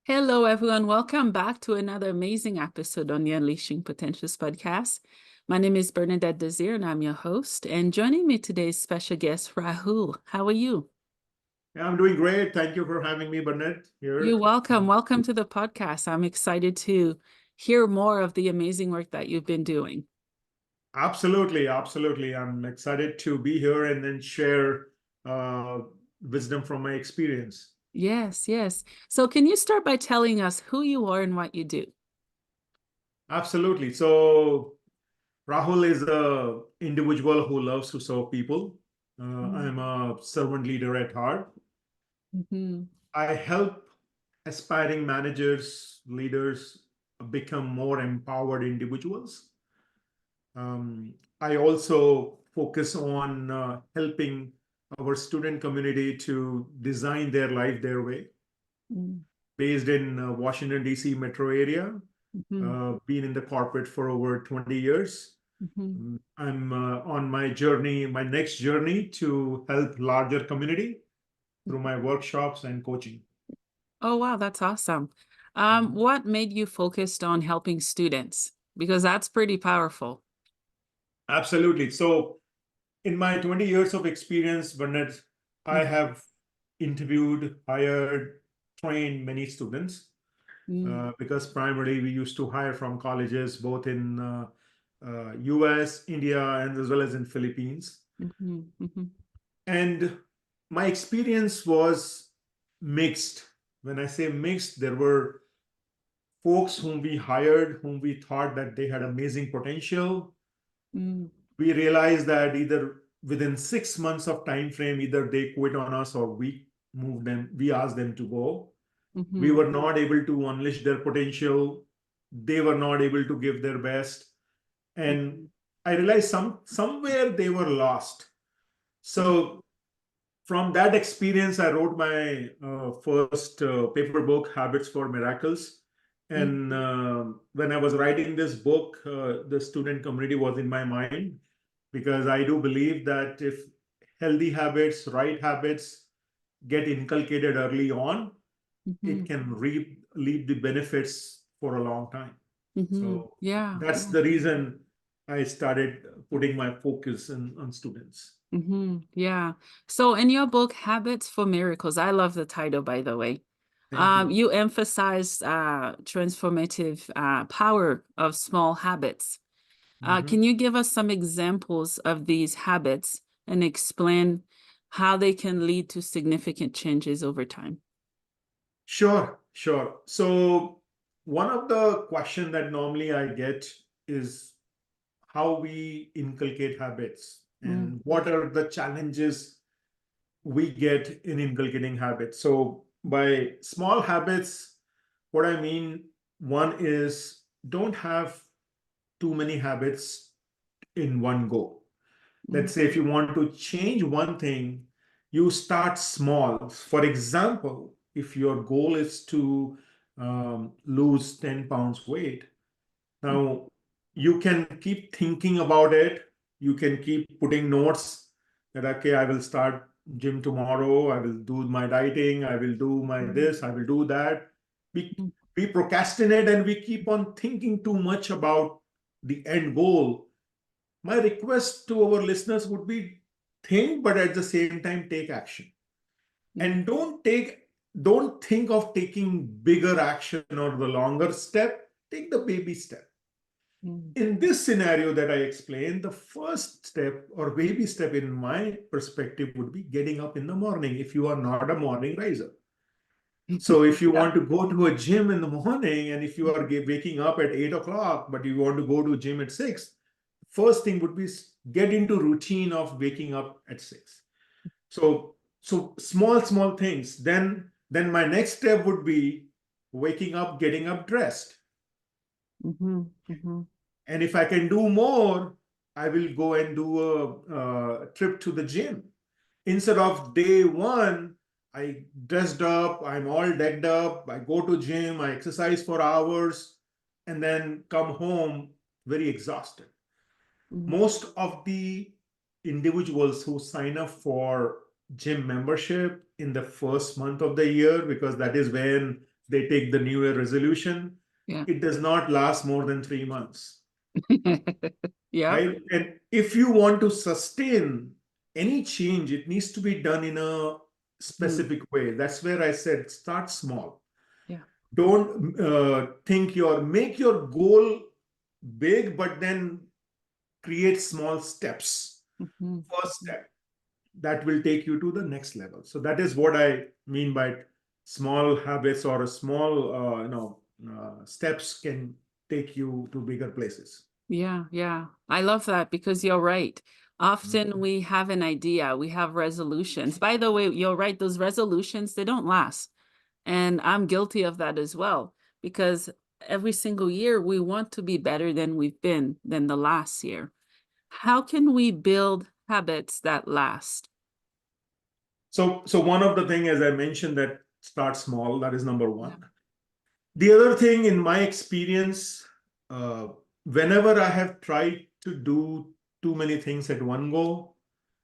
Hello, everyone. Welcome back to another amazing episode on the Unleashing Potentials podcast. My name is Bernadette Desir, and I'm your host. And joining me today is special guest Rahul. How are you? Yeah, I'm doing great. Thank you for having me, Burnett, You're here. welcome. Welcome to the podcast. I'm excited to hear more of the amazing work that you've been doing. Absolutely, absolutely. I'm excited to be here and then share uh, wisdom from my experience. Yes, yes. So, can you start by telling us who you are and what you do? Absolutely. So Rahul is a individual who loves to serve people. I'm a servant leader at heart. Mm-hmm. I help aspiring managers, leaders become more empowered individuals. Um, I also focus on helping our student community to design their life their way. Based in Washington, D.C. metro area, Mm-hmm. been in the corporate for over 20 years. Mm-hmm. I'm on my journey, my next journey to help larger community through my workshops and coaching. Oh, wow, that's awesome. Mhm. What made you focused on helping students? Because that's pretty powerful. Absolutely. So in my 20 years of experience, Burnett, I have interviewed, hired, trained many students Mm-hmm. because primarily we used to hire from colleges both in US, India, and as well as in Philippines. Mm-hmm. Mm-hmm. And my experience was mixed. When I say mixed, there were folks whom we hired, whom we thought that they had amazing potential. We realized that either within 6 months of time frame, either they quit on us or we asked them to go. We Mm-hmm. were not able to unleash their potential. They were not able to give their best. And I realized somewhere they were lost. So from that experience, I wrote my first paper book, Habits for Miracles. And when I was writing this book, the student community was in my mind because I do believe that if healthy habits, right habits get inculcated early on, Mm-hmm. it can reap the benefits for a long time. Mm-hmm. So Yeah. that's the reason I started putting my focus on students. Mm-hmm. Yeah. So in your book, Habits for Miracles, I love the title, by the way. Thank you. You emphasized transformative power of small habits. Mhm. Can you give us some examples of these habits and explain how they can lead to significant changes over time? Sure, sure. So one of the question that normally I get is how we inculcate habits Mm. and what are the challenges we get in inculcating habits. So by small habits, what I mean, one is don't have too many habits in one go. Mm. Let's say if you want to change one thing, you start small. For example, if your goal is to lose 10 pounds weight, now you can keep thinking about it. You can keep putting notes that, okay, I will start gym tomorrow. I will do my dieting. I will do my this. I will do that. We, Mm. we procrastinate and we keep on thinking too much about the end goal. My request to our listeners would be think, but at the same time, take action. Mm. And don't think of taking bigger action or the longer step. Take the baby step. Mm. In this scenario that I explained, the first step or baby step in my perspective would be getting up in the morning if you are not a morning riser. So if you Yeah. want to go to a gym in the morning and if you are waking up at 8 o'clock, but you want to go to a gym at 6, first thing would be get into routine of waking up at 6. So small things. Then my next step would be waking up, getting up dressed. Mm-hmm. Mm-hmm. And if I can do more, I will go and do a trip to the gym. Instead of day one, I dressed up, I'm all decked up, I go to gym, I exercise for hours, and then come home very exhausted. Mm. Most of the individuals who sign up for gym membership in the first month of the year, because that is when they take the New Year resolution. Yeah. It does not last more than 3 months, Yeah. right? And if you want to sustain any change, it needs to be done in a Mm. specific way. That's where I said start small. Yeah. Don't make your goal big, but then create small steps. Mhm. First step that will take you to the next level. So that is what I mean by small habits, or a small steps can take you to bigger places. Yeah, yeah. I love that because you're right. Often Mhm. we have an idea, we have resolutions. By the way, you're right, those resolutions, they don't last. And I'm guilty of that as well, because every single year we want to be better than we've been than the last year. How can we build habits that last? So one of the thing, as I mentioned, that start small, that is number Yeah. one. The other thing, in my experience, whenever I have tried to do too many things at one go,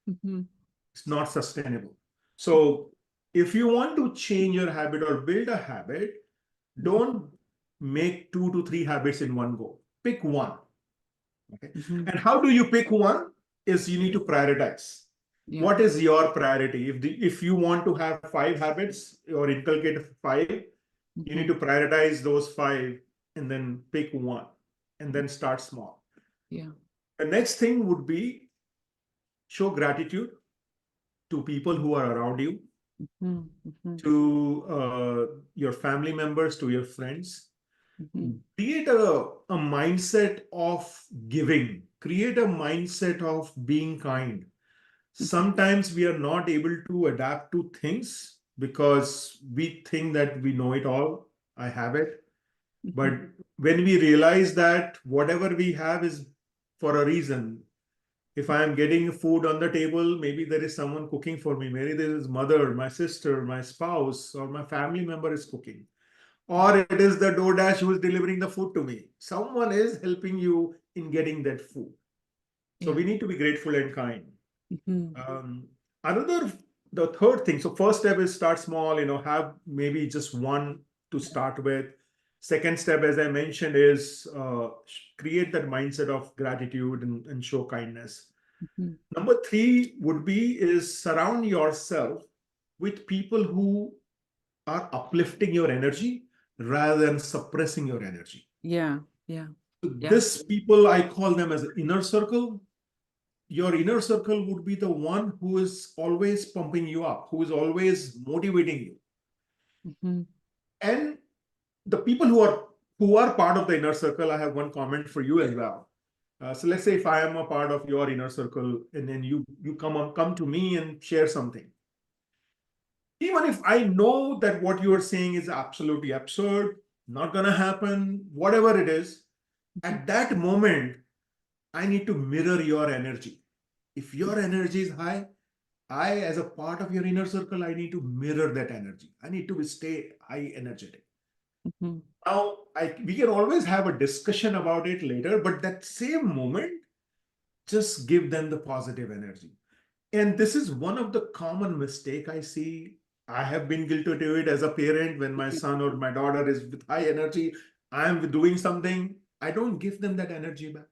Mhm. it's not sustainable. So if you want to change your habit or build a habit, Mhm. don't make 2 to 3 habits in one go. Pick one. Okay. Mhm. And how do you pick one? Is you need to prioritize. Yeah. What is your priority? If you want to have 5 habits or inculcate 5, you need Mhm. to prioritize those 5 and then pick one and then start small. Yeah. The next thing would be show gratitude to people who are around you, Mhm. Mhm. to your family members, to your friends. Mhm. Create a mindset of giving, create a mindset of being kind. Mhm. Sometimes we are not able to adapt to things because we think that we know it all. I have it. But Mhm. when we realize that whatever we have is for a reason, if I am getting food on the table, maybe there is someone cooking for me. Maybe there is mother, my sister, my spouse, or my family member is cooking. Or it is the DoorDash who is delivering the food to me. Someone is helping you in getting that food. So Yeah. we need to be grateful and kind. Mhm. Um, another, the third thing. So first step is start small. Have maybe just one to start with. Second step, as I mentioned, is create that mindset of gratitude and show kindness. Mhm. Number three would be is surround yourself with people who are uplifting your energy rather than suppressing your energy. Yeah. Yeah. Yeah. This people, I call them as an inner circle. Your inner circle would be the one who is always pumping you up, who is always motivating you. Mhm. And the people who are part of the inner circle, I have one comment for you as well. So let's say if I am a part of your inner circle, and then you come to me and share something. Even if I know that what you are saying is absolutely absurd, not going to happen, whatever it is, Mhm. at that moment, I need to mirror your energy. If your energy is high, I, as a part of your inner circle, I need to mirror that energy. I need to stay high energetic. Mhm. Now, we can always have a discussion about it later, but that same moment, just give them the positive energy. And this is one of the common mistake I see. I have been guilty to it as a parent. When my son or my daughter is with high energy, I am doing something, I don't give them that energy back.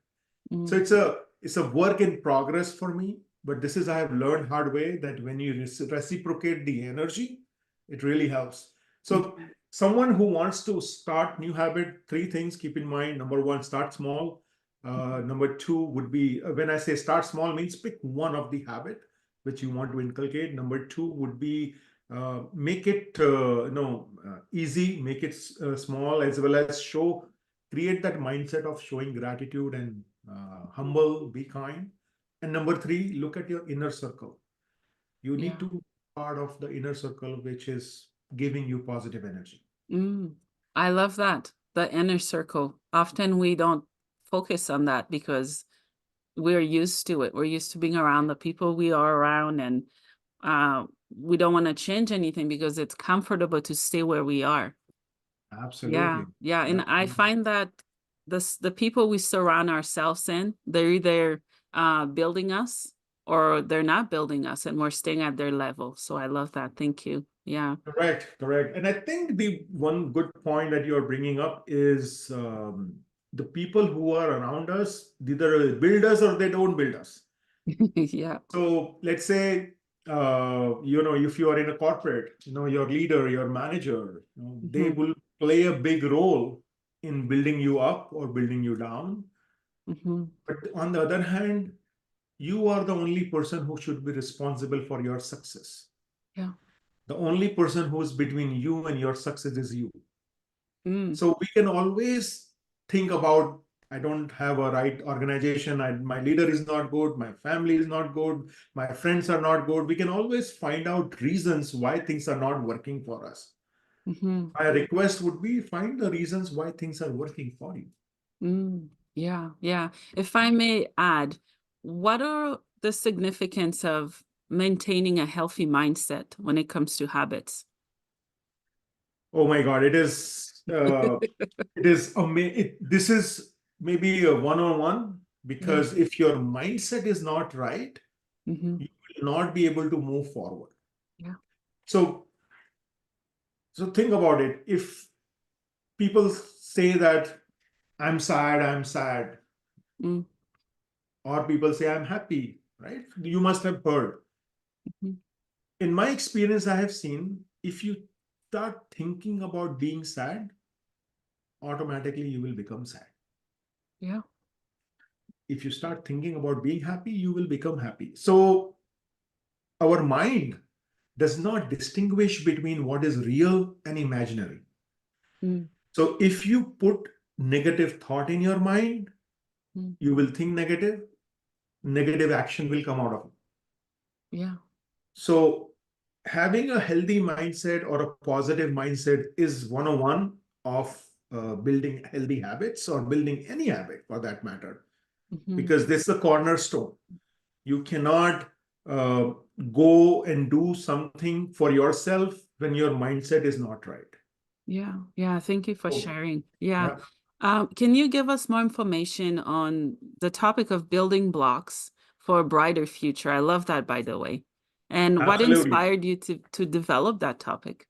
So Mm. it's a work in progress for me. But this is, I have learned hard way, that when you reciprocate the energy, it really helps. So Mhm. someone who wants to start new habit, 3 things keep in mind. Number one, start small. Number two would be, when I say start small, means pick one of the habit which you want to inculcate. Number two would be make it easy, make it small, as well as create that mindset of showing gratitude and humble, be kind. And number three, look at your inner circle. You need Yeah. to be part of the inner circle, which is giving you positive energy. Mm. I love that. The inner circle. Often we don't focus on that because we're used to it. We're used to being around the people we are around, and we don't want to change anything because it's comfortable to stay where we are. Yeah, Absolutely. yeah. And I Absolutely. find that the people we surround ourselves in, they're either building us or they're not building us, and we're staying at their level. So I love that. Thank you. Yeah. Correct, correct. And I think the one good point that you're bringing up is the people who are around us, either build us or they don't build us. Yeah. So let's say, if you are in a corporate, your leader, your manager, they Hmm. will play a big role in building you up or building you down. Hmm. But on the other hand, you are the only person who should be responsible for your success. Yeah. The only person who is between you and your success is you. Mm. So we can always think about, I don't have a right organization, my leader is not good, my family is not good, my friends are not good. We can always find out reasons why things are not working for us. Hmm. My request would be find the reasons why things are working for you. Mm. Yeah. Yeah. If I may add, what are the significance of maintaining a healthy mindset when it comes to habits? Oh my God, it is amazing. This is maybe a one-on-one, Yeah. because if your mindset is not right, Hmm. you will not be able to move forward. Yeah. So, so think about it. If people say that I'm sad, Mm. or people say I'm happy, right? You must have heard. Mhm. In my experience, I have seen if you start thinking about being sad, automatically you will become sad. Yeah. If you start thinking about being happy, you will become happy. So our mind does not distinguish between what is real and imaginary. Mm. So if you put negative thought in your mind, Mm. you will think negative action will come out of it. Yeah. So having a healthy mindset or a positive mindset is 101 of building healthy habits, or building any habit for that matter, Hmm. because this is the cornerstone. You cannot uh, go and do something for yourself when your mindset is not right. Yeah. Yeah. Thank you for So, sharing. Yeah. yeah, Can you give us more information on the topic of building blocks for a brighter future? I love that, by the way. And what absolutely. inspired you to develop that topic?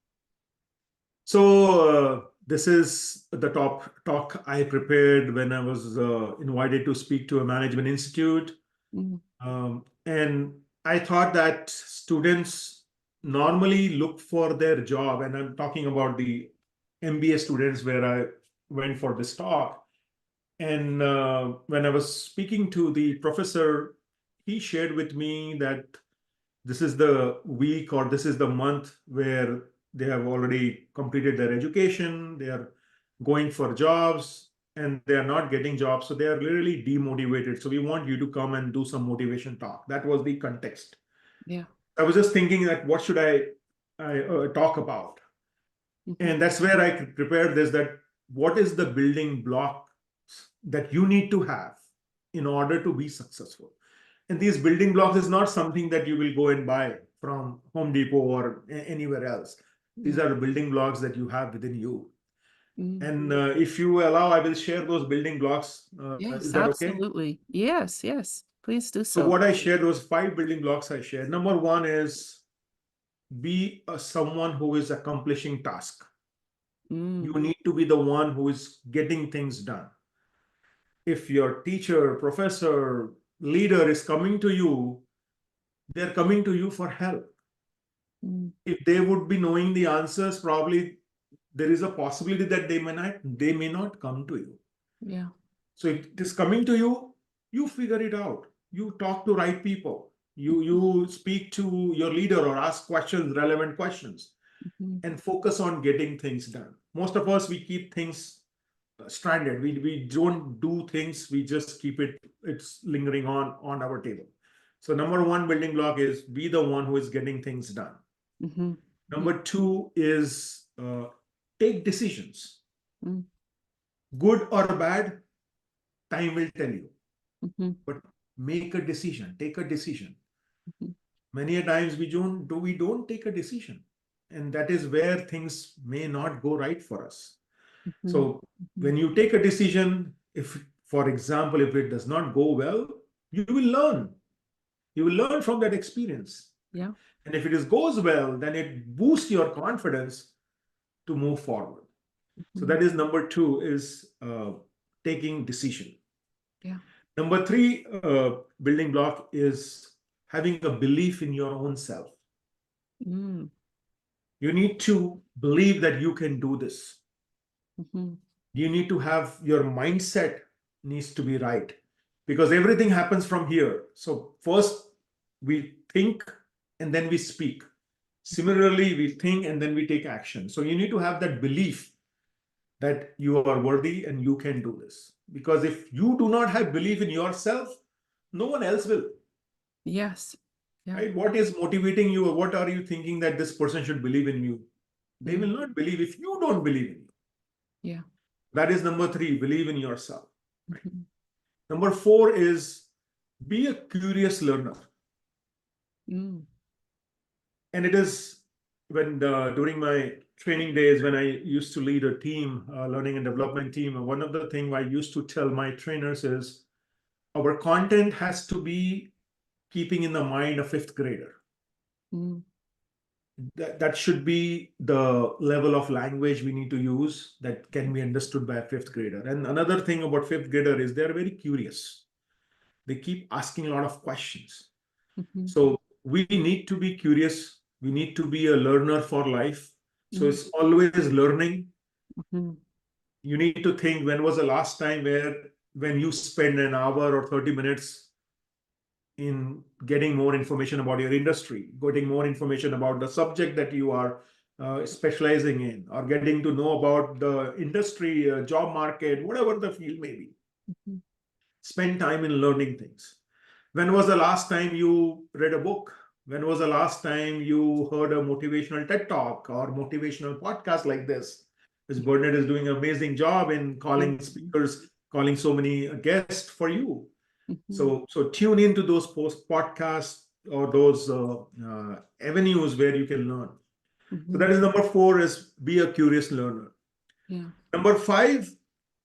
So this is the top talk I prepared when I was invited to speak to a management institute. Mm. And I thought that students normally look for their job, and I'm talking about the MBA students where I went for this talk. And when I was speaking to the professor, he shared with me that this is the week or this is the month where they have already completed their education, they are going for jobs, and they are not getting jobs. So they are literally demotivated. So we want you to come and do some motivation talk. That was the context. Yeah. I was just thinking that what should I talk about? Hmm. And that's where I prepared this, that what is the building block that you need to have in order to be successful. And these building blocks is not something that you will go and buy from Home Depot or anywhere else. These Yeah. are the building blocks that you have within you. Mm. And if you allow, I will share those building blocks. Is Yes, that okay? absolutely. Yes, yes. Please do So so. what I shared was 5 building blocks I shared. Number one is be someone who is accomplishing task. You Mm. need to be the one who is getting things done. If your teacher, professor, leader is coming to you, they're coming to you for help. Mm. If they would be knowing the answers, probably there is a possibility that they may not come to you. Yeah. So if it is coming to you, you figure it out. You talk to right people. You speak to your leader or ask questions, relevant questions, Hmm. and focus on getting things done. Most of us, we keep things stranded. We don't do things. We just keep it's lingering on our table. So number one building block is be the one who is getting things done. Hmm. Yeah. Number two is take decisions, Mm. good or bad. Time will tell you, Hmm. but make a decision. Take a decision. Hmm. Many a times we don't take a decision, and that is where things may not go right for us. Hmm. So Hmm. when you take a decision, if, for example, if it does not go well, you will learn. You will learn from that experience. Yeah. And if it goes well, then it boosts your confidence to move forward. So that is number two, is taking decision. Yeah. Number three building block is having a belief in your own self. Mm. You need to believe that you can do this. Mhm. You need to have your mindset needs to be right, because everything happens from here. So first we think and then we speak. Similarly, we think and then we take action. So you need to have that belief that you are worthy and you can do this. Because if you do not have belief in yourself, no one else will. Yes. Yeah. Right? What is motivating you, or what are you thinking that this person should believe in you? They will Mm. not believe if you don't believe in you. Yeah. That is number three, believe in yourself. Right? Mhm. Number four is be a curious learner. Mm. And it is when during my training days, when I used to lead a team, learning and development team, one of the things I used to tell my trainers is our content has to be keeping in the mind a fifth grader. Mm. That should be the level of language we need to use that can be understood by a fifth grader. And another thing about fifth grader is they're very curious. They keep asking a lot of questions. Mhm. So we need to be curious. We need to be a learner for life. So Mm. it's always learning. Mhm. You need to think, when was the last time when you spend an hour or 30 minutes in getting more information about your industry, getting more information about the subject that you are specializing in, or getting to know about the industry, job market, whatever the field may be. Mhm. Spend time in learning things. When was the last time you read a book? When was the last time you heard a motivational TED talk or motivational podcast like this? Ms. Burnett is doing an amazing job in calling Mhm. speakers, calling so many guests for you. Mhm. So tune into those post podcasts or those avenues where you can learn. So that Mhm. is number four, is be a curious learner. Yeah. Number five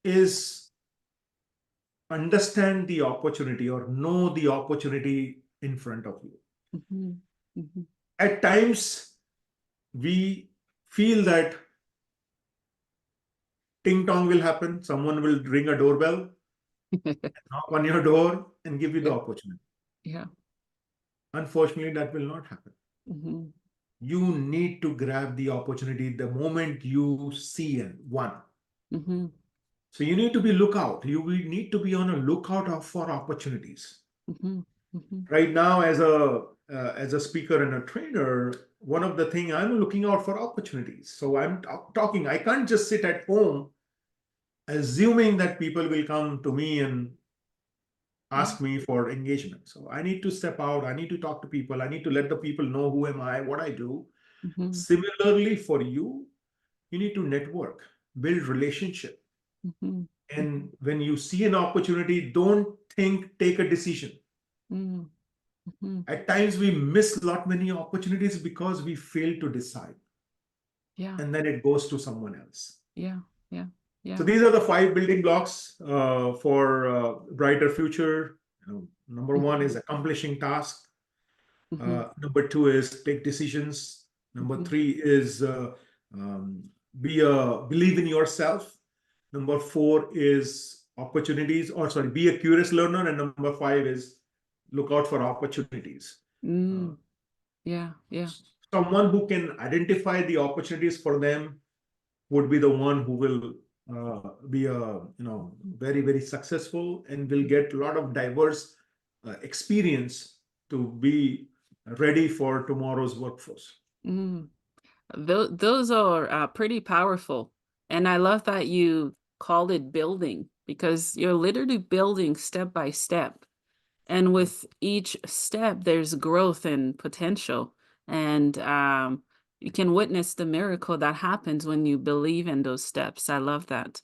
is understand the opportunity or know the opportunity in front of you. Mhm. Mhm. At times, we feel that ting tong will happen, someone will ring a doorbell, knock on your door, and give you the Yeah. opportunity. Yeah. Unfortunately, that will not happen. Mhm. You need to grab the opportunity the moment you see one. Mhm. So you need to be lookout. You will need to be on a lookout for opportunities. Mhm. Mhm. Right now, as a speaker and a trainer, one of the thing I'm looking out for opportunities. So I'm talking. I can't just sit at home assuming that people will come to me and Yeah. ask me for engagement. So I need to step out. I need to talk to people. I need to let the people know who am I, what I do. Mhm. Similarly, for you, you need to network, build relationship. Mhm. And when you see an opportunity, don't think, take a decision. Mhm. Mhm. At times we miss a lot many opportunities because we fail to decide, Yeah. and then it goes to someone else. Yeah. Yeah. So Yeah. these are the five building blocks for brighter future. Number one Mhm. is accomplishing task. Mhm. Number two is take decisions. Number Mhm. three is um, believe in yourself. Number four is opportunities, or sorry, be a curious learner. And number five is look out for opportunities. Uh, Mm. Yeah. Yeah. Someone who can identify the opportunities for them would be the one who will be a very very successful and will get a lot of diverse experience to be ready for tomorrow's workforce. Mm. Those are pretty powerful. And I love that you called it building because you're literally building step by step. And with each step, there's growth and potential. And you can witness the miracle that happens when you believe in those steps. I love that.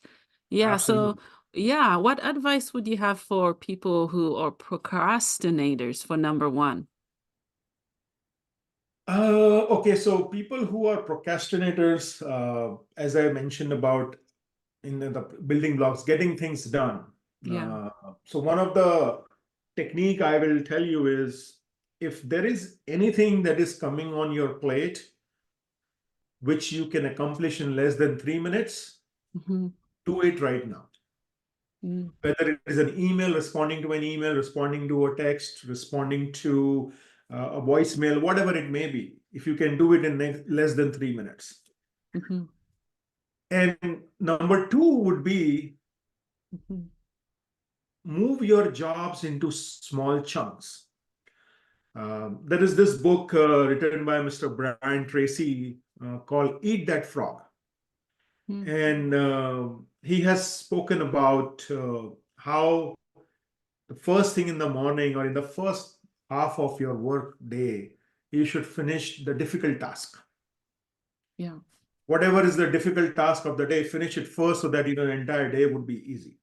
Yeah. So, Absolutely. yeah, what advice would you have for people who are procrastinators for number one? Okay, so people who are procrastinators, as I mentioned about in the building blocks, getting things done. Yeah. So one of the technique I will tell you is if there is anything that is coming on your plate, which you can accomplish in less than 3 minutes, do it right now. Whether it is an email, responding to an email, responding to a text, responding to a voicemail, whatever it may be, if you can do it in less than 3 minutes. And number two would be move your jobs into small chunks. There is this book written by Mr. Brian Tracy called Eat That Frog. And he has spoken about how the first thing in the morning or in the first half of your work day, you should finish the difficult task. Yeah. Whatever is the difficult task of the day, finish it first so that the entire day would be easy.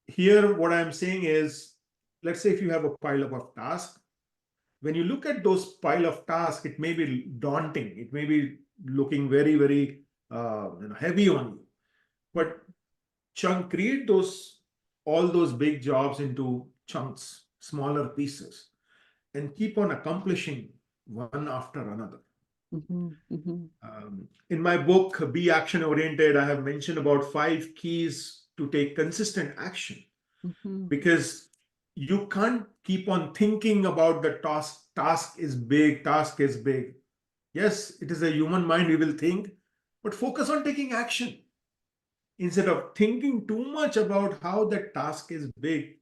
Here, what I'm saying is, let's say if you have a pile up of tasks, when you look at those pile of tasks, it may be daunting. It may be looking very, very heavy on you. But create all those big jobs into chunks, smaller pieces, and keep on accomplishing one after another. In my book, Be Action Oriented, I have mentioned about 5 keys to take consistent action, because you can't keep on thinking about the task is big. Yes, it is a human mind, we will think, but focus on taking action. Instead of thinking too much about how that task is big,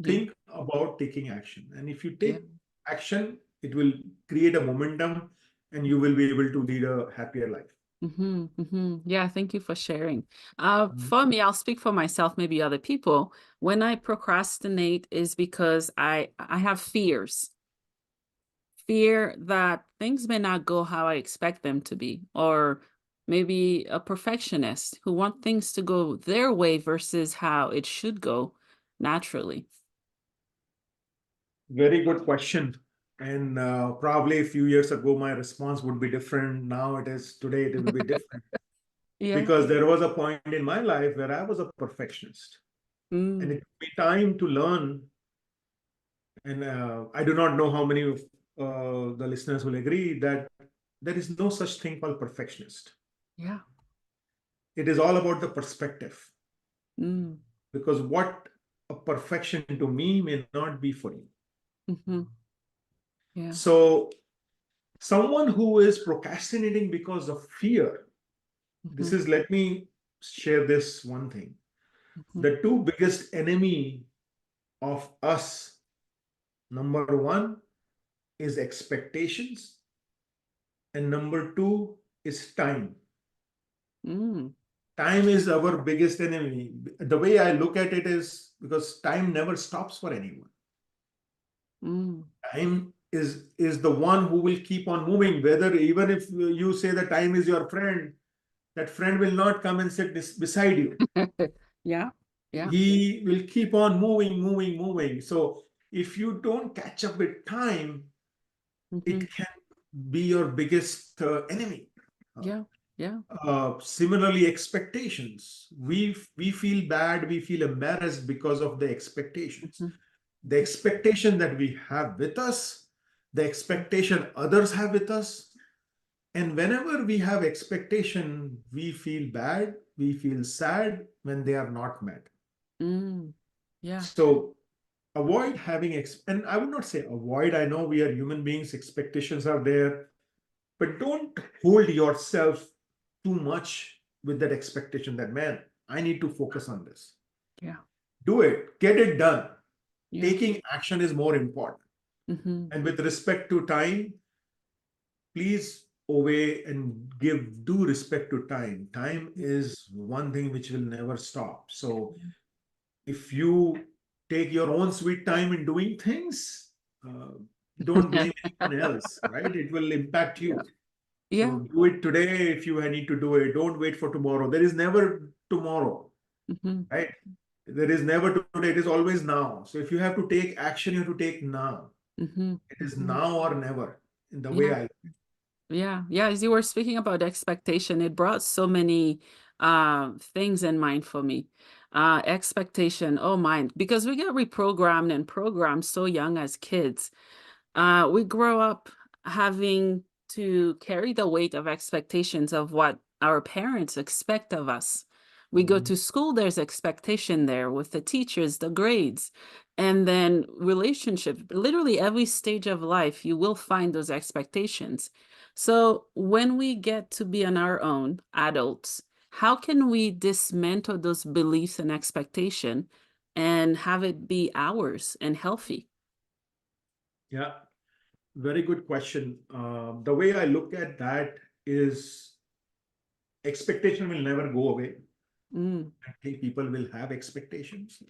think about taking action. And if you take action, it will create a momentum and you will be able to lead a happier life. Yeah, thank you for sharing. For me, I'll speak for myself, maybe other people. When I procrastinate is because I have fears. Fear that things may not go how I expect them to be, or maybe a perfectionist who want things to go their way versus how it should go naturally. Very good question. And probably a few years ago, my response would be different. Now today it will be different. Because there was a point in my life where I was a perfectionist. And it took me time to learn. And I do not know how many of the listeners will agree that there is no such thing called perfectionist. Yeah. It is all about the perspective. Mm. Because what a perfection to me may not be for you. Yeah. So someone who is procrastinating because of fear, let me share this one thing. The 2 biggest enemy of us, number 1 is expectations, and number 2 is time. Time is our biggest enemy. The way I look at it is because time never stops for anyone. Time is the one who will keep on moving. Whether even if you say that time is your friend, that friend will not come and sit beside you. Yeah. He will keep on moving. So if you don't catch up with time, it can be your biggest enemy. Similarly, expectations. We feel bad, we feel embarrassed because of the expectations. The expectation that we have with us, the expectation others have with us. And whenever we have expectation, we feel bad, we feel sad when they are not met. So avoid having, and I would not say avoid, I know we are human beings, expectations are there, but don't hold yourself too much with that expectation that, man, I need to focus on this. Do it, get it done. Taking action is more important. And with respect to time, please obey and give due respect to time. Time is one thing which will never stop. So if you take your own sweet time in doing things, don't blame anyone else, right? It will impact you. So do it today if you need to do it. Don't wait for tomorrow. There is never tomorrow, right? There is never today. It is always now. So if you have to take action, you have to take now. It is now or never in the way I look at it. Yeah. As you were speaking about expectation, it brought so many things in mind for me. Expectation. Oh my, because we get reprogrammed and programmed so young as kids. We grow up having to carry the weight of expectations of what our parents expect of us. We go Mhm. to school, there's expectation there with the teachers, the grades, and then relationships. Literally every stage of life, you will find those expectations. So when we get to be on our own, adults, how can we dismantle those beliefs and expectation and have it be ours and healthy? Yeah, very good question. The way I look at that is expectation will never go away. Mm, I think people will have expectations.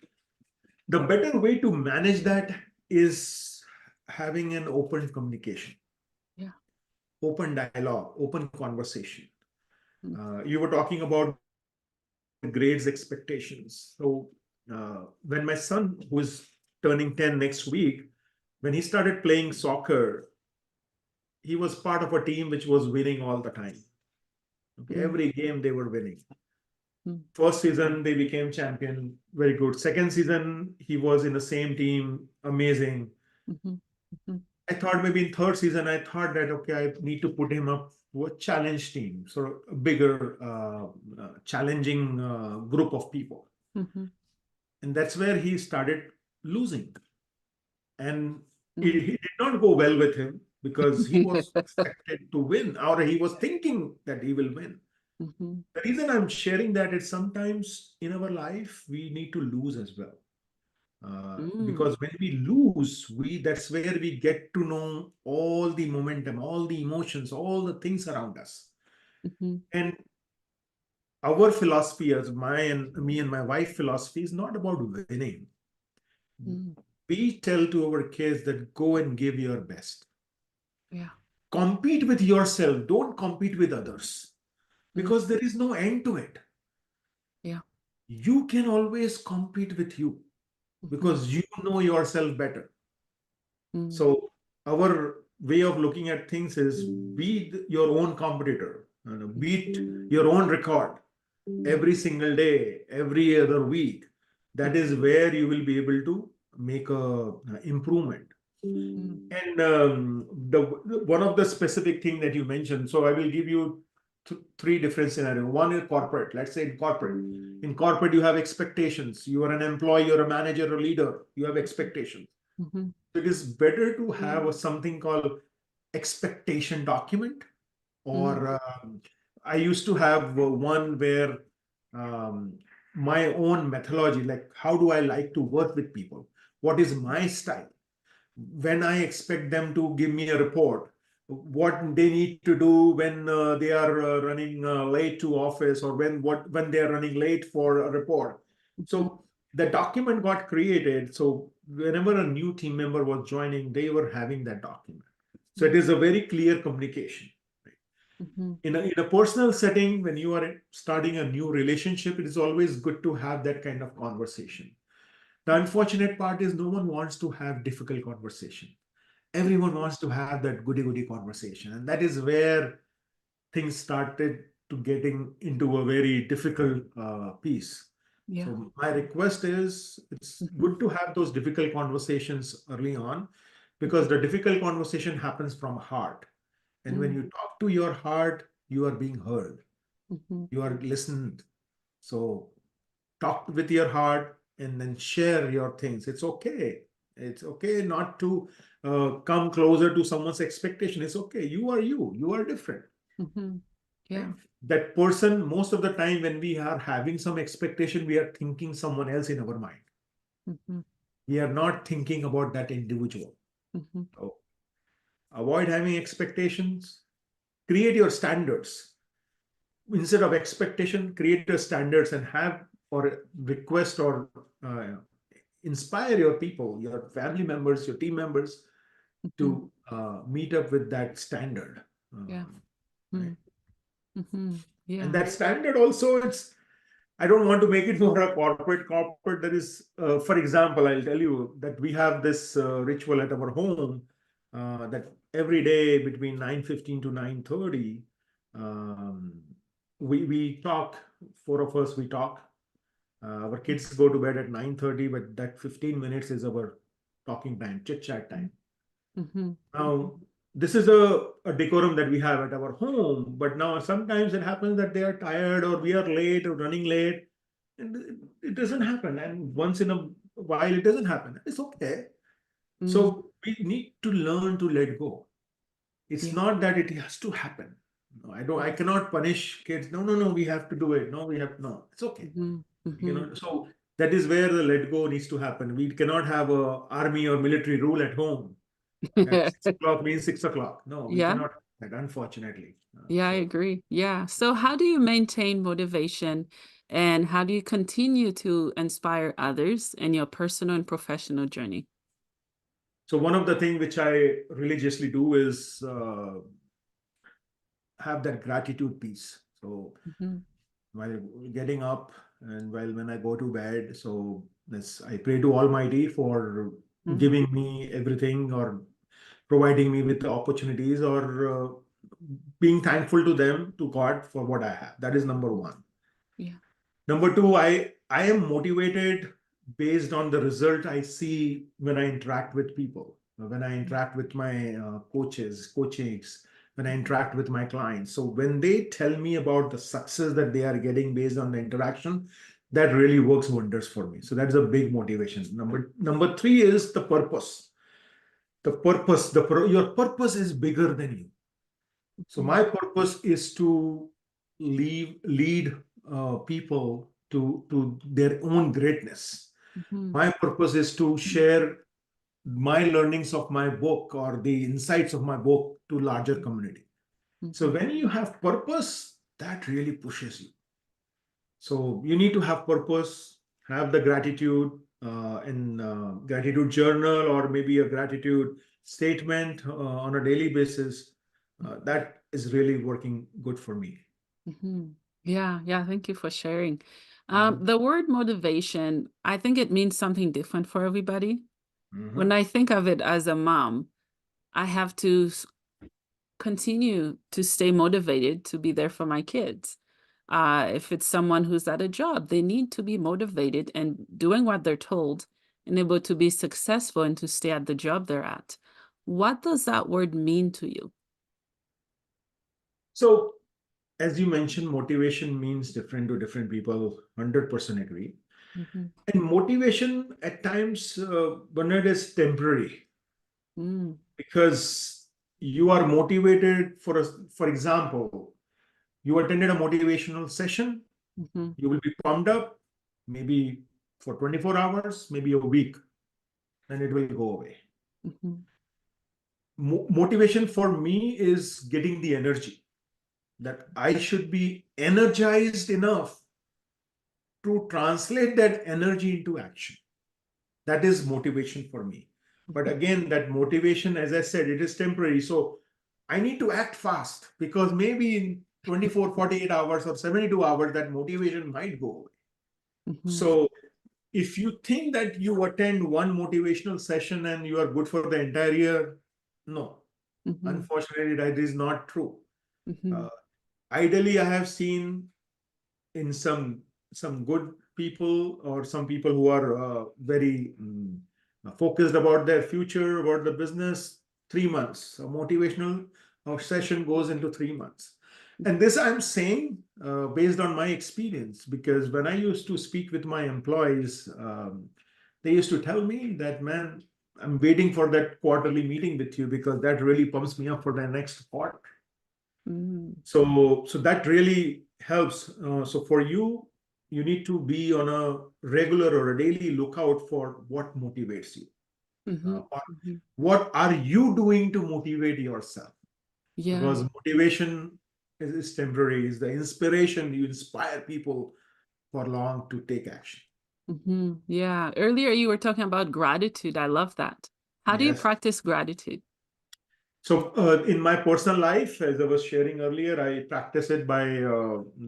The better way to manage that is having an open communication, yeah. open dialogue, open conversation. Mm, You were talking about grades expectations. So when my son, who is turning 10 next week, when he started playing soccer, he was part of a team which was winning all the time. Okay, mm, every game they were winning. mm, First season they became champion, very good. Second season he was in the same team, amazing. mhm, mhm, I thought maybe in third season I thought that okay, I need to put him up to a challenge team, so a bigger, challenging group of people, mhm, and that's where he started losing, and mm. he did not go well with him because he was expected to win, or he was thinking that he will win. Mhm, The reason I'm sharing that is sometimes in our life we need to lose as well. mm, Because when we lose, we that's where we get to know all the momentum, all the emotions, all the things around us. mhm, And our philosophy, as my and me and my wife philosophy, is not about winning. mm. We tell to our kids that go and give your best. Yeah. Compete with yourself. Don't compete with others Mm, because there is no end to it. yeah. You can always compete with you Mhm, because you know yourself better. mm, So our way of looking at things is be your own competitor, beat your own record yeah. every single day, every other week. That is where you will be able to make a improvement. Mm, And the one of the specific thing that you mentioned, so I will give you three different scenarios. One is corporate. Let's say in corporate. In corporate, you have expectations. You are an employee, you're a manager, a leader. You have expectations. mhm, It is better to have something called expectation document, mm, or I used to have one where um, my own methodology, like how do I like to work with people? What is my style? When I expect them to give me a report, what they need to do when they are running late to office, or when they are running late for a report. mhm, So the document got created. So whenever a new team member was joining, they were having that document. So it mm, is a very clear communication. mhm, In a personal setting, when you are starting a new relationship, it is always good to have that kind of conversation. The unfortunate part is no one wants to have difficult conversation. Everyone wants to have that goody goody conversation, and that is where things started to getting into a very difficult piece. yeah. So my request is it's Mhm, good to have those difficult conversations early on, because mhm, the difficult conversation happens from heart, and when mm, you talk to your heart, you are being heard, mhm, you are listened. So talk with your heart and then share your things. It's okay. It's okay not to come closer to someone's expectation. It's okay. You are you. You are different, mhm. right? Yeah. That person, most of the time, when we are having some expectation, we are thinking someone else in our mind. Mhm, We are not thinking about that individual. mhm, So avoid having expectations. Create your standards. Instead of expectation, create your standards and have or request or uh, inspire your people, your family members, your team members mhm. to meet up with that standard. Yeah. Right? Mm, mhm. And Yeah. that standard also, I don't want to make it more a corporate. There is, for example, I'll tell you that we have this ritual at our home that every day between 9:15 to 9:30, um, we talk, four of us, we talk. Our kids go to bed at 9:30, but that 15 minutes is our talking time, chit chat time. Mhm. Now, this is a decorum that we have at our home, but now sometimes it happens that they are tired or we are late or running late, and it doesn't happen. And once in a while, it doesn't happen. It's okay. Mm. So we need to learn to let go. It's Yeah. not that it has to happen. No, I cannot punish kids. No, no, no, we have to do it. No, we have no. It's okay. Mhm. You Mhm. know, so that is where the let go needs to happen. We cannot have a army or military rule at home that 6 o'clock means 6 o'clock. No, we Yeah. cannot do that, unfortunately. Yeah, I So, agree. Yeah. So how do you maintain motivation and how do you continue to inspire others in your personal and professional journey? so one of the things which I religiously do is have that gratitude piece. So Mhm. while getting up and while when I go to bed, so this I pray to Almighty for Mhm. giving me everything or providing me with the opportunities or being thankful to them, to God for what I have. That is number one. Yeah. Number two, I am motivated based on the result I see when I interact with people, when I interact with my coaches, when I Mhm. interact with my clients. So when they tell me about the success that they are getting based on the interaction, that really works wonders for me. So that's a big motivation. Number three is the purpose. The purpose, your purpose is bigger than you. So Mhm. my purpose is to lead people to their own greatness. Mhm. My purpose is to share my learnings of my book or the insights of my book to larger community. So Mhm. when you have purpose, that really pushes you. So you need to have purpose, have the gratitude in gratitude journal or maybe a gratitude statement on a daily basis. That is really working good for me. Mhm. Yeah, yeah, thank you for sharing. Mhm, The word motivation, I think it means something different for everybody. When mhm. I think of it as a mom, I have to continue to stay motivated to be there for my kids. If it's someone who's at a job, they need to be motivated and doing what they're told and able to be successful and to stay at the job they're at. What does that word mean to you? So, as you mentioned, motivation means different to different people. 100% agree. Mhm. And motivation at times, Bernard, is temporary Mm. because you are motivated for example, you attended a motivational session, Mhm. you will be pumped up maybe for 24 hours, maybe a week, then it will go away. Mhm. Motivation for me is getting the energy that I should be energized enough to translate that energy into action. That is motivation for me. But Mhm. again, that motivation, as I said, it is temporary. So I need to act fast because maybe in 24, 48 hours or 72 hours, that motivation might go away. Mhm. So if you think that you attend one motivational session and you are good for the entire year, no, Mhm. unfortunately, that is not true. Uh, Mhm. Ideally, I have seen in some good people or some people who are very focused about their future, about the business, 3 months. A motivational session goes into 3 months. And this I'm saying based on my experience, because when I used to speak with my employees, they used to tell me that, man, I'm waiting for that quarterly meeting with you because that really pumps me up for the next quarter. Mm. So that really helps. So for you, you need to be on a regular or a daily lookout for what motivates you. Mhm. Or Mhm. what are you doing to motivate yourself? Yeah. Because motivation is temporary, is the inspiration you inspire people for long to take action. Mhm. Yeah. Earlier you were talking about gratitude. I love that. How do you Yes. practice gratitude? So in my personal life, as I was sharing earlier, I practice it by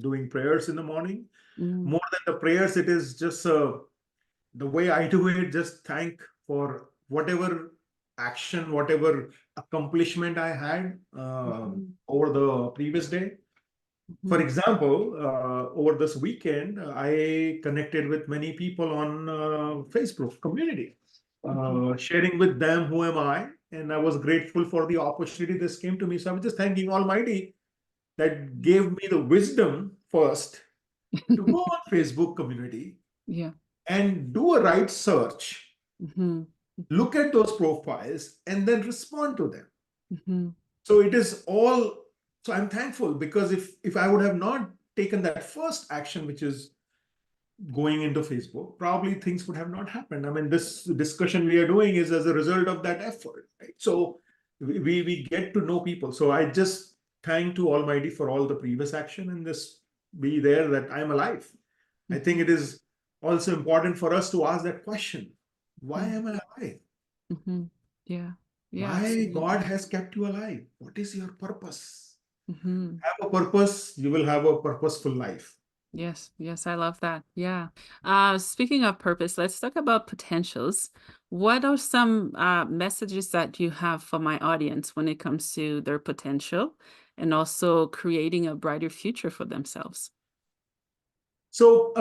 doing prayers in the morning. Mm. More than the prayers, it is just the way I do it, just thank for whatever action, whatever accomplishment I had Mhm. over the previous day. For Mhm. example, over this weekend, I connected with many people on Facebook community, Mhm. sharing with them who am I, and I was grateful for the opportunity this came to me. So I was just thanking Almighty that gave me the wisdom first to go on Facebook community Yeah. and do a right search, Mhm. Mhm. look at those profiles, and then respond to them. Mhm. So it is all. So I'm thankful because if I would have not taken that first action, which is going into Facebook, probably things would have not happened. I mean, this discussion we are doing is as a result of that effort, right? So we get to know people. So I just thank to Almighty for all the previous action and this be there that I'm alive. I think Mhm. it is also important for us to ask that question: why Mm. am I alive? Mhm. Yeah. Yeah, Why God absolutely. has kept you alive? What is your purpose? Mhm. Have a purpose, you will have a purposeful life. Yes, yes, I love that. Yeah. Speaking of purpose, let's talk about potentials. What are some messages that you have for my audience when it comes to their potential and also creating a brighter future for themselves? So,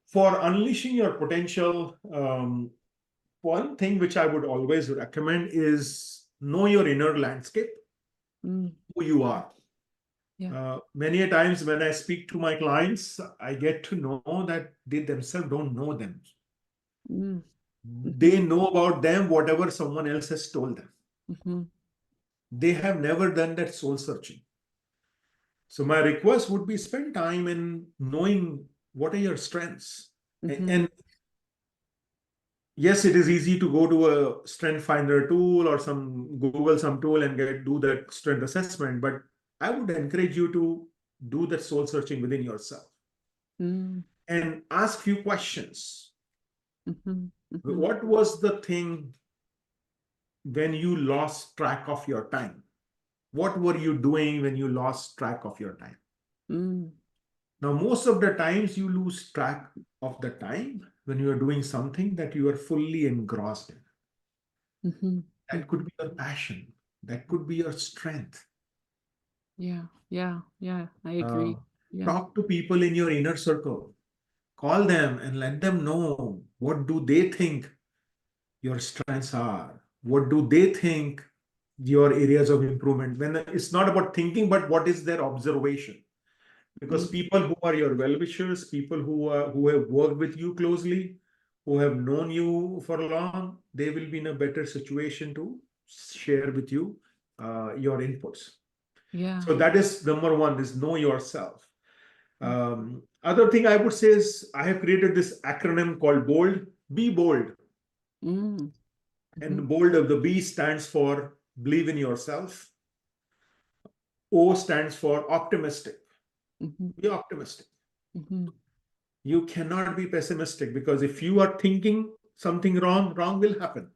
for unleashing your potential, one thing which I would always recommend is know your inner landscape, Mm, who you are. yeah. Many a times when I speak to my clients, I get to know that they themselves don't know them. Mm, They mhm, know about them whatever someone else has told them. mhm, They have never done that soul searching. So my request would be spend time in knowing what are your strengths. mhm, And yes, it is easy to go to a strength finder tool or some Google some tool and do that strength assessment. But I would encourage you to do that soul searching within yourself mm, and ask few questions. mhm, mhm, What was the thing when you lost track of your time? What were you doing when you lost track of your time? mm, Now, most of the times you lose track of the time when you are doing something that you are fully engrossed in. mhm, That could mhm. be your passion. That could be your strength. Yeah, yeah, yeah, I Uh, agree. Yeah. Talk to people in your inner circle. Call them and let them know what do they think your strengths are. What do they think your areas of improvement? When it's not about thinking, but what is their observation? Because Mm, people who are your well-wishers, people who have worked with you closely, who have known you for long, they will be in a better situation to share with you your inputs. yeah. So that is number one: is know yourself. Other thing I would say is I have created this acronym called BOLD. Be bold, Mm, mhm, and bold of the B stands for believe in yourself. O stands for optimistic. mhm, Be optimistic. mhm, You cannot be pessimistic because if you are thinking something wrong, wrong will happen.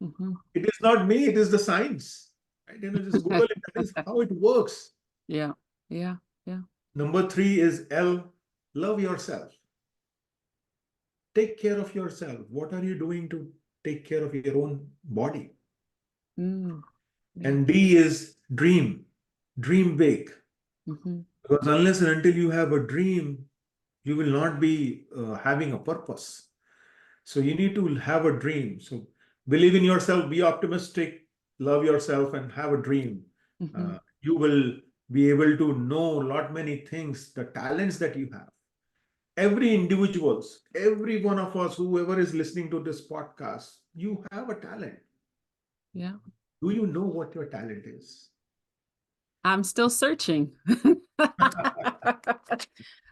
mhm. It is not me, it is the science. Right? Just Google it. That is how it works. Yeah, yeah, yeah. Number three is L, love yourself. Take care of yourself. What are you doing to take care of your own body? Mm, yeah. And D is dream. Dream big. Mhm, Because unless and until you have a dream, you will not be having a purpose. So you need to have a dream. So believe in yourself, be optimistic, love yourself, and have a dream. mhm. You will be able to know a lot many things, the talents that you have. Every individuals, every one of us, whoever is listening to this podcast, you have a talent. Yeah. Do you know what your talent is? I'm still searching.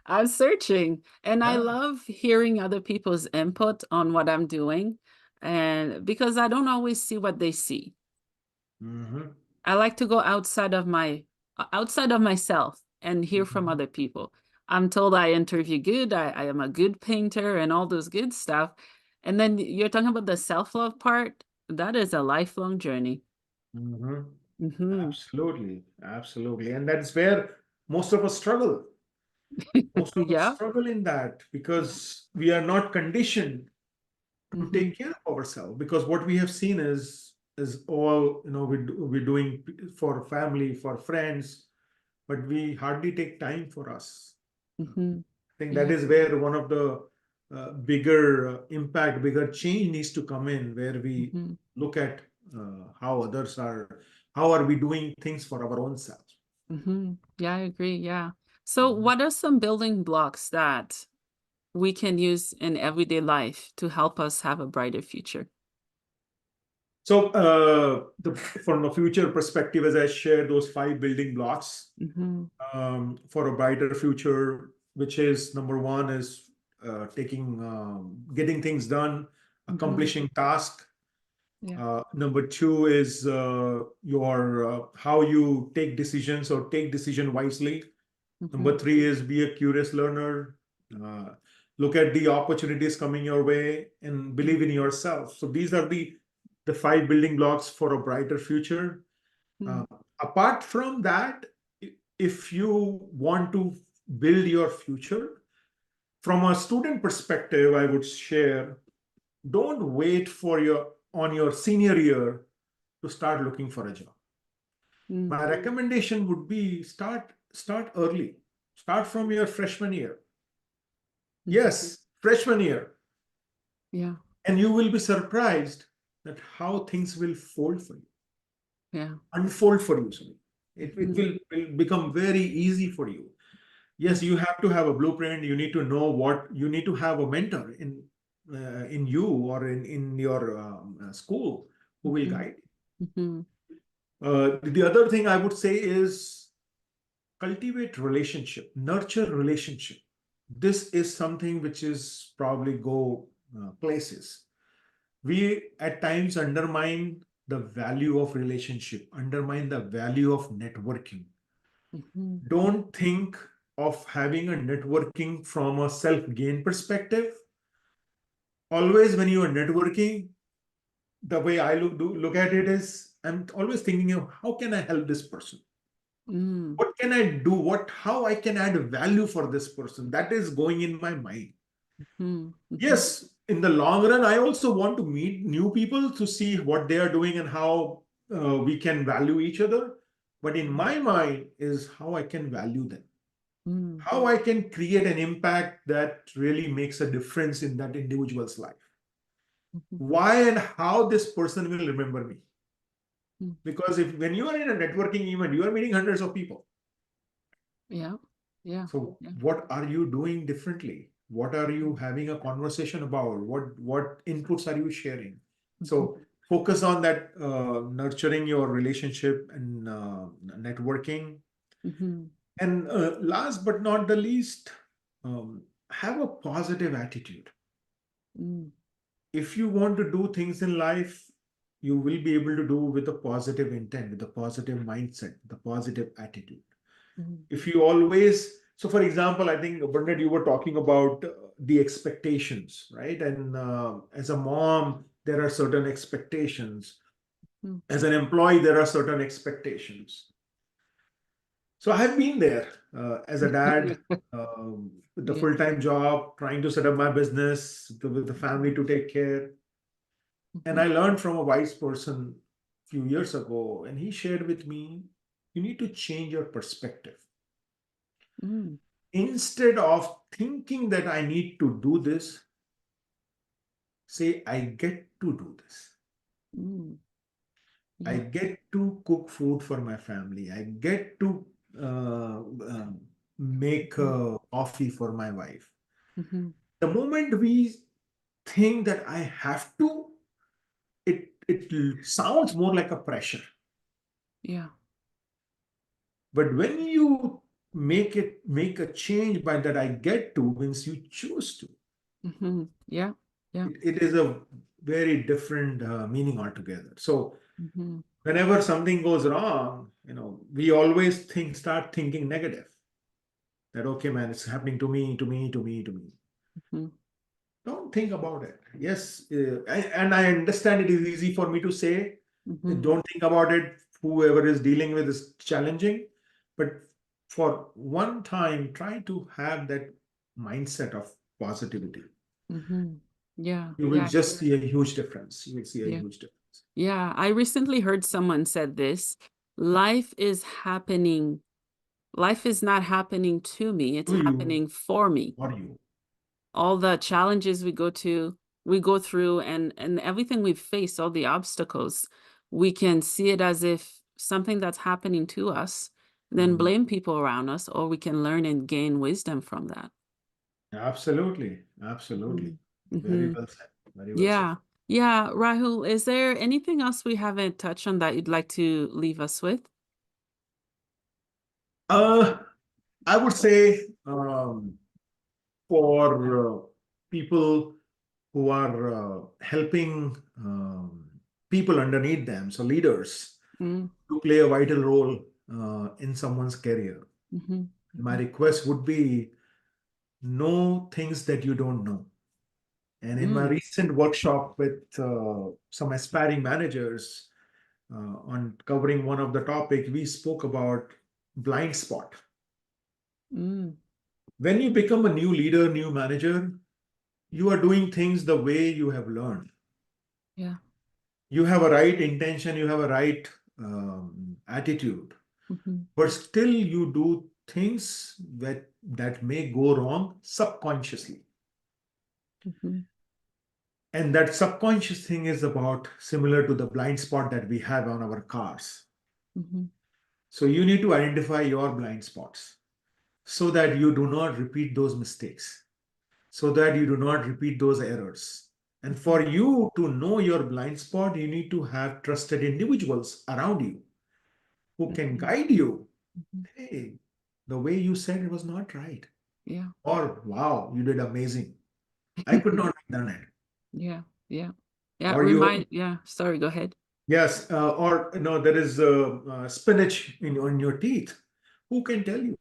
I'm searching, and I Yeah. love hearing other people's input on what I'm doing, and because I don't always see what they see. Mhm. I like to go outside of myself and hear from Mhm. other people. I'm told I interview good, I am a good painter and all those good stuff. And then you're talking about the self-love part. That is a lifelong journey. Mhm. Hmm. Absolutely, absolutely. And that's where most of us struggle. Most of us Yeah. struggle in that because we are not conditioned to Hmm. take care of ourselves. Because what we have seen is all we're doing for family, for friends, but we hardly take time for us. Mm-hmm. I think that Yeah. is where one of the bigger impact, bigger change needs to come in, where we Mm-hmm. look at how are we doing things for our own selves. Mm-hmm. Yeah, I agree. Yeah. So Mhm. what are some building blocks that we can use in everyday life to help us have a brighter future? So, from a future perspective, as I shared those 5 building blocks Mm-hmm. for a brighter future, which is number one is getting things done, Mm-hmm. accomplishing task. Yeah. Number two is your how you take decisions or take decision wisely. Mm-hmm. Number three is be a curious learner. Uh, Look at the opportunities coming your way and believe in yourself. So these are the 5 building blocks for a brighter future. Mm-hmm. Uh, Apart from that, if you want to build your future, from a student perspective, I would share, don't wait for your senior year to start looking for a job. Mm-hmm. My recommendation would be start early. Start from your freshman year. Yes, freshman year. Yeah. And you will be surprised at how things will fold for you, Yeah. unfold for you. Sorry. It Mm-hmm. will become very easy for you. Yes, you have to have a blueprint. You need to know what you need to have a mentor in you or in your school who will Mm-hmm. guide Mm-hmm. you. The other thing I would say is cultivate relationship, nurture relationship. This is something which is probably go places. We at times undermine the value of relationship, undermine the value of networking. Mm-hmm. Don't think of having a networking from a self gain perspective. Always when you are networking, the way I look at it is I'm always thinking of how can I help this person, Mm-hmm. what can I do, what how I can add value for this person. That is going in my mind. Mm-hmm. Yes, in the long run, I also want to meet new people to see what they are doing and how we can value each other. But in my mind is how I can value them, Mm-hmm. how I can create an impact that really makes a difference in that individual's life. Why and how this person will remember me. Mm-hmm. Because if when you are in a networking event, you are meeting hundreds of people. Yeah. Yeah. So Yeah. what are you doing differently? What are you having a conversation about? What inputs are you sharing? Mm-hmm. So focus on that, nurturing your relationship and networking. Mm-hmm. And last but not the least, have a positive attitude. Mm-hmm. If you want to do things in life, you will be able to do with a positive intent, with a positive mindset, the positive attitude. If you always, so for example, I think Bernard, you were talking about the expectations, right? And as a mom, there are certain expectations. Mm-hmm. As an employee, there are certain expectations. So I have been there as a dad with the Yeah. full-time job, trying to set up my business with the family to take care. And Mm-hmm. I learned from a wise person a few years ago, and he shared with me, you need to change your perspective. Mm-hmm. Instead of thinking that I need to do this, say, I get to do this. Mm-hmm. I Yeah. get to cook food for my family. I get to uh, uh, make coffee for my wife. Mm-hmm. The moment we think that I have to, it sounds more like a pressure. Yeah. But when you make a change by that I get to means you choose to. Mm-hmm. Yeah. Yeah. It is a very different meaning altogether. So Mm-hmm. whenever something goes wrong, we always start thinking negative. That okay, man, it's happening to me, to me, to me, to me. Mm-hmm. Don't think about it. Yes, and I understand it is easy for me to say. Mm-hmm. Don't think about it. Whoever is dealing with is challenging, but for one time, try to have that mindset of positivity. Mm-hmm. Yeah. You will Yeah. just see a huge difference. You will see a Yeah. huge difference. Yeah. I recently heard someone said this. Life is happening Life is not happening to me, it's to you happening for me. or you. All the challenges we go through, and everything we've faced, all the obstacles, we can see it as if something that's happening to us, then Mhm. blame people around us, or we can learn and gain wisdom from that. Absolutely, absolutely. Very Mm-hmm. well said. Very well said. Yeah. Yeah. Rahul, is there anything else we haven't touched on that you'd like to leave us with? Uh, I would say for people who are helping people underneath them, so leaders, Mm, to play a vital role in someone's career. mm-hmm, My mm-hmm, request would be know things that you don't know. And in my mm, recent workshop with some aspiring managers on covering one of the topic, we spoke about blind spot. mm. When you become a new leader, new manager, you are doing things the way you have learned. Yeah. You have a right intention, you have a right attitude, Mm-hmm, but still you do things that may go wrong subconsciously. mm-hmm, And that subconscious thing is about similar to the blind spot that we have on our cars. mm-hmm, So you need to identify your blind spots so that you do not repeat those mistakes, so that you do not repeat those errors. And mm-hmm, for you to know your blind spot, you need to have trusted individuals around you who can mm-hmm, guide you. mm-hmm. Hey, the way you said it was not right. Yeah. Or, wow, you did amazing. I could not have done it. Yeah. Yeah. Yeah. Or you, Yeah. Sorry, go ahead. yes, or no, there is spinach on your teeth. Who can tell you?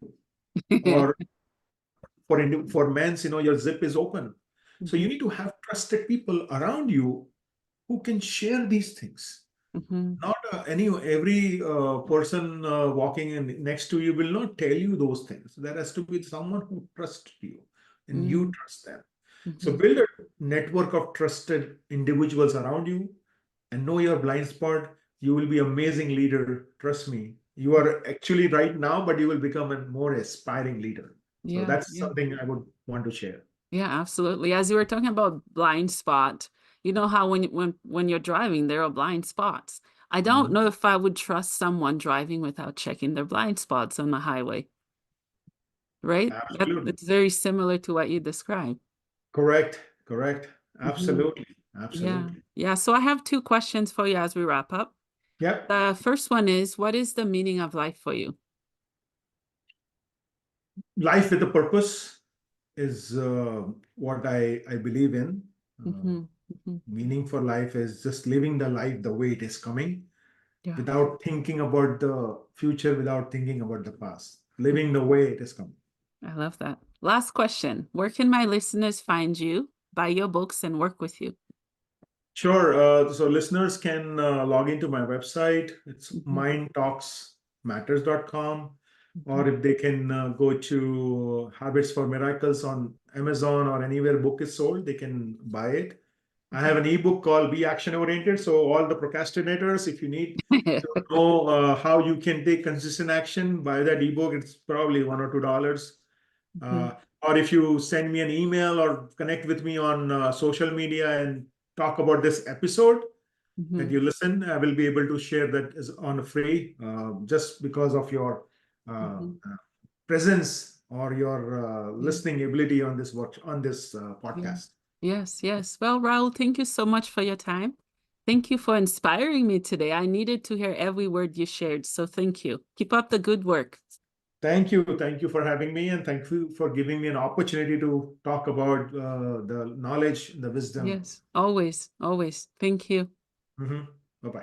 Or for men's, your zip is open. So you Mm-hmm, need to have trusted people around you who can share these things. mm-hmm, Not every person walking in next to you will not tell you those things. There has to be someone who trusts you and you mm, trust them. So mm-hmm. build a network of trusted individuals around you and know your blind spot. You will be amazing leader. Trust me. You are actually right now, but you will become a more aspiring leader. So Yeah. that's Yeah. something I would want to share. Yeah, absolutely. As you were talking about blind spot, you know how when you're driving, there are blind spots. I don't Mhm. know if I would trust someone driving without checking their blind spots on the highway, right? Absolutely. It's very similar to what you described. Correct. Correct. Mhm. Absolutely. Yeah. Absolutely. Yeah. So I have two questions for you as we wrap up. Yep. The first one is, what is the meaning of life for you? Life with a purpose is what I believe in. Uh, Hmm. Hmm. Meaning for life is just living the life the way it is coming Yeah. without thinking about the future, without thinking about the past, living the way it is coming. I love that. Last question. Where can my listeners find you, buy your books, and work with you? Sure. So listeners can log into my website. It's Mhm, mindtalksmatters.com. mhm, Or if they can go to Habits for Miracles on Amazon or anywhere book is sold, they can buy it. I have an ebook called Be Action Oriented. So all the procrastinators, if you need to know how you can take consistent action, buy that ebook. It's probably $1 or $2. mhm, Uh, or if you send me an email or connect with me on social media and talk about this episode that mhm, you listen, I will be able to share that as on a free, just because of your mhm. presence or your Yeah, listening ability on this work on this yeah. podcast. Yes, yes. Well, Raul, thank you so much for your time. Thank you for inspiring me today. I needed to hear every word you shared, so thank you. Keep up the good work. Thank you for having me, and thank you for giving me an opportunity to talk about the knowledge, the wisdom. Yes, always, always. Thank you. Hmm. Bye bye.